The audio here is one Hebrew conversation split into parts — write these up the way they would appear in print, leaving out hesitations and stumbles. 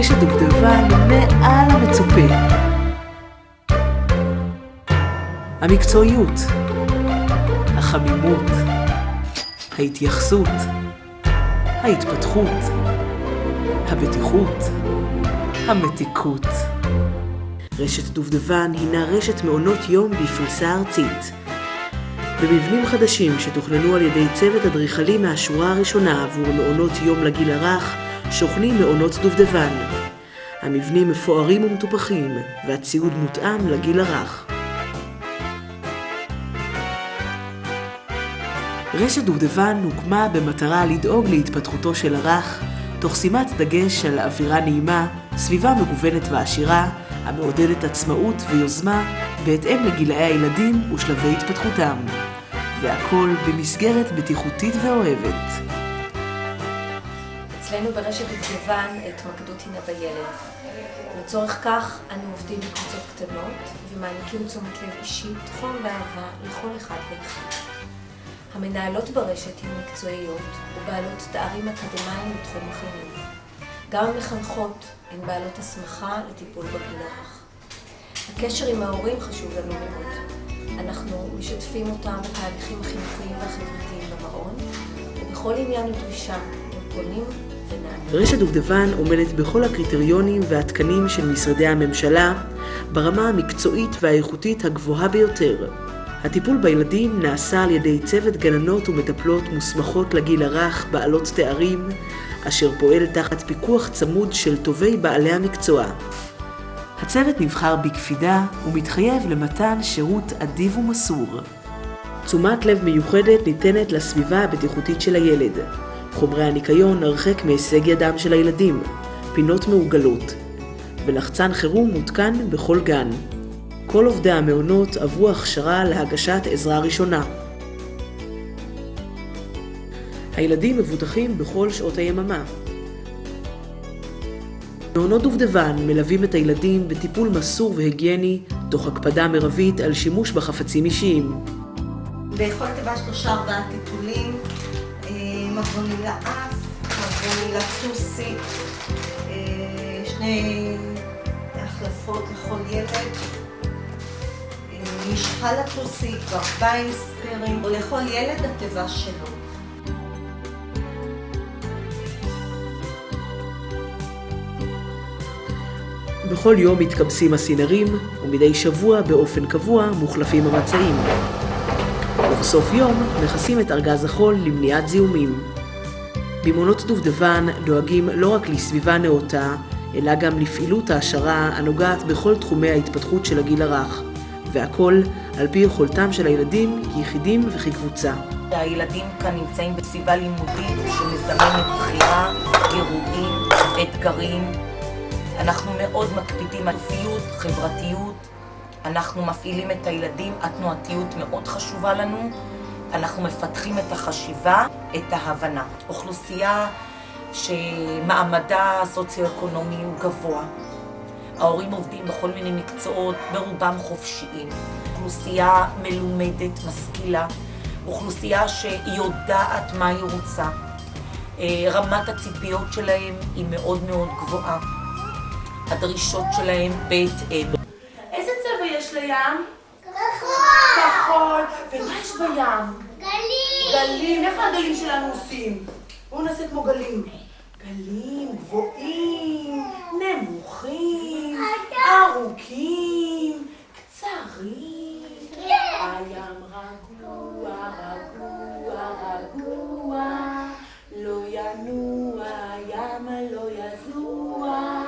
רשת דובדבן מעל המצופה. המקצועיות, החמימות, ההתייחסות, ההתפתחות, הבטיחות, המתיקות. רשת דובדבן הינה רשת מעונות יום בפריסה ארצית. במבנים חדשים שתוכננו על ידי צוות אדריכלים מהשורה הראשונה עבור מעונות יום לגיל הרך, שוכנים מעונות דובדבן. המבנים מפוארים ומטופחים, והציוד מותאם לגיל הרך. רשת דובדבן הוקמה במטרה לדאוג להתפתחותו של הרך, תוך שימת דגש על אווירה נעימה, סביבה מגוונת ועשירה, המעודדת עצמאות ויוזמה בהתאם לגילאי הילדים ושלבי התפתחותם. והכל במסגרת בטיחותית ואוהבת. אצלנו ברשת דובדבן התמקדות הינה בילד. לצורך כך אנו עובדים בקבוצות קטנות ומעניקים תשומת לב אישית, חום ואהבה לכל אחד ואחד. המנהלות ברשת הן מקצועיות ובעלות תארים אקדמיים בתחום החינוך. גם המחנכות הן בעלות הסמכה לטיפול בגיל הרך. הקשר עם ההורים חשוב לנו מאוד. אנחנו משתפים אותם בתהליכים החינוכיים והחברתיים במעון, ובכל עניין ודרישה הם פונים ונענים. רשת דובדבן עומדת בכל הקריטריונים והתקנים של משרדי הממשלה, ברמה המקצועית והאיכותית הגבוהה ביותר. הטיפול בילדים נעשה על ידי צוות גננות ומטפלות מוסמכות לגיל הרך בעלות תארים, אשר פועל תחת פיקוח צמוד של טובי בעלי המקצוע. הצוות נבחר בקפידה ומתחייב למתן שירות אדיב ומסור. תשומת לב מיוחדת ניתנת לסביבה הבטיחותית של הילד. חומרי הניקיון הרחק מהישג ידם של הילדים, פינות מעוגלות, ולחצן חירום מותקן בכל גן. כל עובדי המעונות עברו הכשרה להגשת עזרה ראשונה. הילדים מבוטחים בכל שעות היממה. מעונות דובדבן מלווים את הילדים בטיפול מסור והיגייני, תוך הקפדה מרבית על שימוש בחפצים אישיים. בכל תיבה 3-4 טיפולים, מגבונים לאף, מגבונים לטוסית, 2 החלפות לכל ילד, משחה לטוסית, 4 ספרים, לכל ילד התיבה שלו. בכל יום מתקבסים הסינרים, ומדי שבוע באופן קבוע מוחלפים המצעים. ובסוף יום מכסים את ארגז החול למניעת זיהומים. במעונות דובדבן דואגים לא רק לסביבה נאותה, אלא גם לפעילות העשרה הנוגעת בכל תחומי ההתפתחות של הגיל הרך, והכל על פי יכולתם של הילדים כיחידים וכקבוצה. הילדים כאן נמצאים בסביבה לימודית שמזמנת בחירה, אירועים, אתגרים. אנחנו מאוד מקפידים על פיוט, חברתיות. אנחנו מפעילים את הילדים, התנועתיות מאוד חשובה לנו. אנחנו מפתחים את החשיבה, את ההבנה. אוכלוסייה שמעמדה הסוציו-אקונומי הוא גבוה. ההורים עובדים בכל מיני מקצועות, ברובם חופשיים. אוכלוסייה מלומדת, משכילה. אוכלוסייה שיודעת מה היא רוצה. רמת הציפיות שלהם היא מאוד מאוד גבוהה. הדרישות שלהם בהתאם. איזה צבע יש לים? כחול. ומה יש בים? גלים. גלים. איך הגלים שלנו עושים? בואו נעשה כמו גלים. גלים גבוהים, נמוכים, ארוכים, קצרים. הים רגוע, רגוע, רגוע, לא ינוע, ים לא יזוע,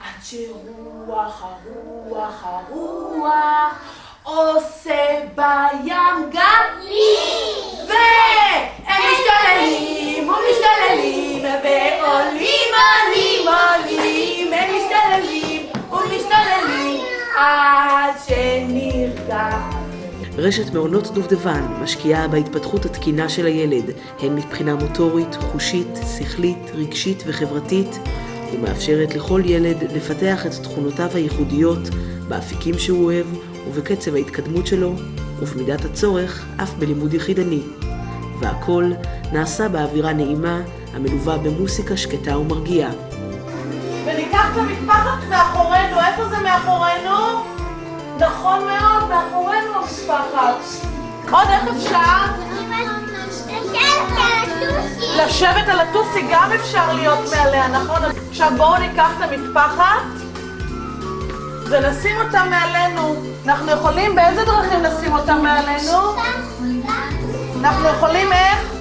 עד שרוח הרוח הרוח עושה בים גלים. והם משתוללים ומשתוללים ועולים עולים עולים, הם משתוללים ומשתוללים עד שנרגע. רשת מעונות דובדבן משקיעה בהתפתחות התקינה של הילד, הן מבחינה מוטורית, חושית, שכלית, רגשית וחברתית, ומאפשרת לכל ילד לפתח את תכונותיו הייחודיות באפיקים שהוא אוהב ובקצב ההתקדמות שלו, ובמידת הצורך אף בלימוד יחידני. והכל נעשה באווירה נעימה המלווה במוסיקה שקטה ומרגיעה. וניקח לקחת למטפחת מאחורינו. איפה זה מאחורינו? נכון מאוד, מאחורינו המטפחת. עוד איך אפשר? לשבת על הטוסי גם אפשר להיות מעליה, נכון? עכשיו בואו ניקח את המטפחת ונשים אותה מעלינו. אנחנו יכולים באיזה דרכים לשים אותה מעלינו? אנחנו יכולים איך?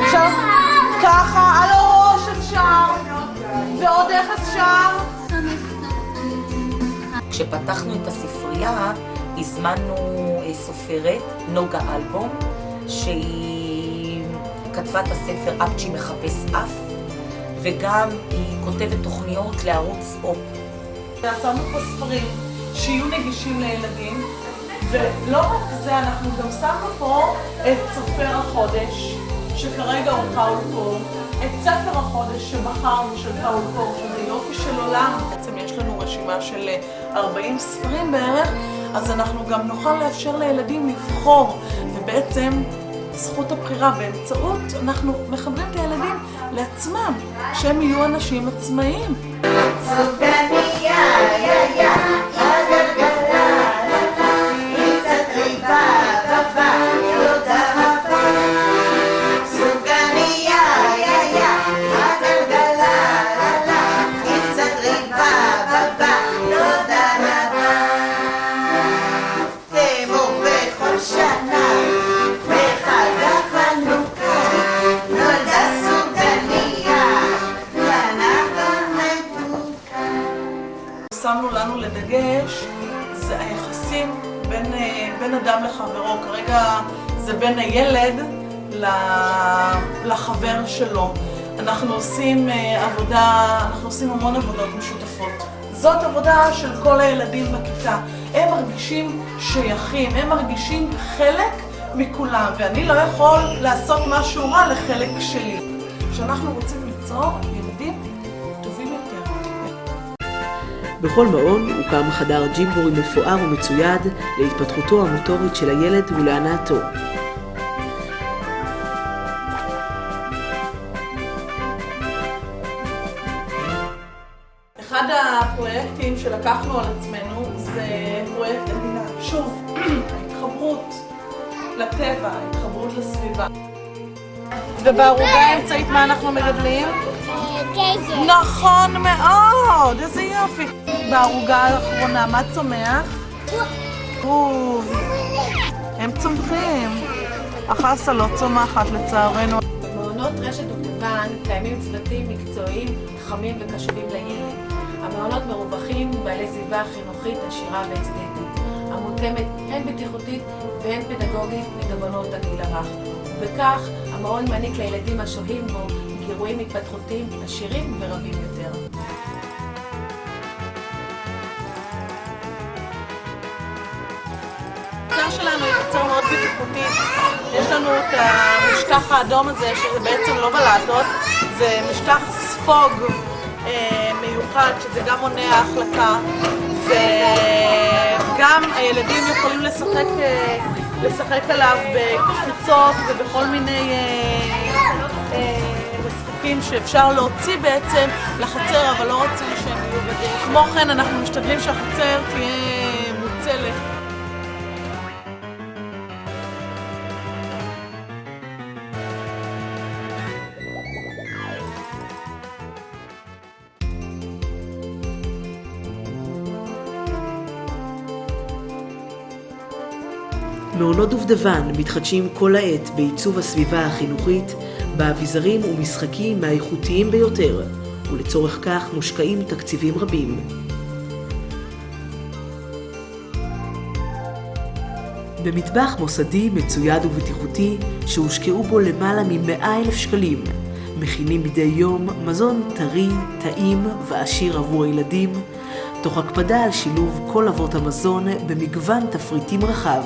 אפשר ככה, על הראש אפשר. ועוד איך אפשר? כשפתחנו את הספרייה, הזמנו סופרת, נוגה אלבום, שהיא כתבה את הספר אפצ'י מחפש אף, וגם היא כותבת תוכניות לערוץ אופ. שמנו פה ספרים שיהיו נגישים לילדים, ולא רק זה, אנחנו גם שמנו פה את סופר החודש, שכרגע הוא פאול קור, את ספר החודש שבחרנו של פאול קור, שזה יופי של עולם. בעצם יש לנו רשימה של 40 ספרים בערך, אז אנחנו גם נוכל לאפשר לילדים לבחור, ובעצם זכות הבחירה באמצעות, אנחנו מחברים את הילדים לעצמם, שהם יהיו אנשים עצמאיים. שמנו לנו לדגש, זה היחסים בין אדם לחברו. כרגע זה בין הילד לחבר שלו. אנחנו עושים המון עבודות משותפות. זאת עבודה של כל הילדים בכיתה. הם מרגישים שייכים, הם מרגישים חלק מכולם, ואני לא יכול לעשות משהו רע לחלק שלי. כשאנחנו רוצים ליצור ילדים טובים יותר. בכל מעון הוקם חדר ג'ימבורי מפואר ומצויד להתפתחותו המוטורית של הילד ולהנאתו. אחד הפרויקטים שלקחנו על עצמנו זה פרויקט עדינה. שוב, ההתחברות לטבע, ההתחברות לסביבה. ובערוגה האמצעית מה אנחנו מגדלים? גזר. נכון מאוד, איזה יופי. בערוגה האחרונה, מה צומח? הם צומחים. החסה לא צומחת לצערנו. במעונות רשת דובדבן קיימים צוותים מקצועיים חכמים וקשובים לילד. המעונות מרווחים בעלי סביבה חינוכית עשירה ואסתטית, המותאמת הן בטיחותית והן פדגוגית לתובנות הגיל הרך. ובכך המעון מעניק לילדים השוהים בו גירויים התפתחותיים עשירים ורבים יותר. החצר שלנו היא חצר מאוד בטיחותית. יש לנו את המשטח האדום הזה, שזה בעצם לא בלטות, זה משטח ספוג מיוחד, שזה גם מונע החלקה, וגם הילדים יכולים לשחק עליו בקפיצות ובכל מיני משחקים שאפשר להוציא בעצם לחצר, אבל לא רצינו שהם יהיו בדרך. כמו כן, אנחנו משתדלים שהחצר תהיה מוצלת. מעונות דובדבן מתחדשים כל העת בעיצוב הסביבה החינוכית, באביזרים ומשחקים מהאיכותיים ביותר, ולצורך כך מושקעים תקציבים רבים. במטבח מוסדי מצויד ובטיחותי שהושקעו בו למעלה מ100,000 שקלים, מכינים מדי יום מזון טרי, טעים ועשיר עבור הילדים, תוך הקפדה על שילוב כל אבות המזון במגוון תפריטים רחב.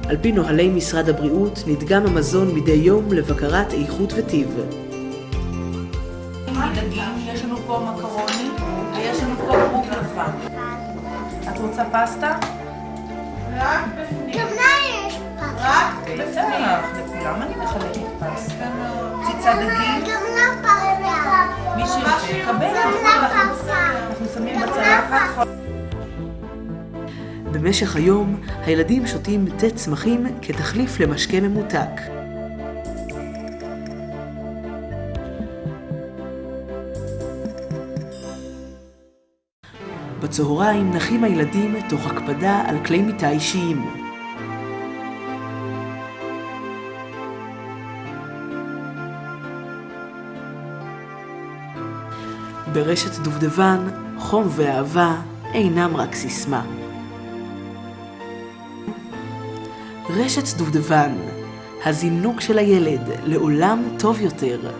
על פי נוהלי משרד הבריאות נדגם המזון מדי יום לבקרת איכות וטיב. יש לנו פה מקרוני ויש לנו פה בוק לבן. את רוצה פסטה? רק בפנים. רק בטח, לכולם אני מחלקת פסטה. ציצה דגים, מי שירצה יקבל. אנחנו שמים בצלחת. במשך היום הילדים שותים תה צמחים כתחליף למשקה ממותק. בצהריים נחים הילדים תוך הקפדה על כלי מיטה אישיים. ברשת דובדבן, חום ואהבה אינם רק סיסמה. רשת דובדבן, הזינוק של הילד לעולם טוב יותר.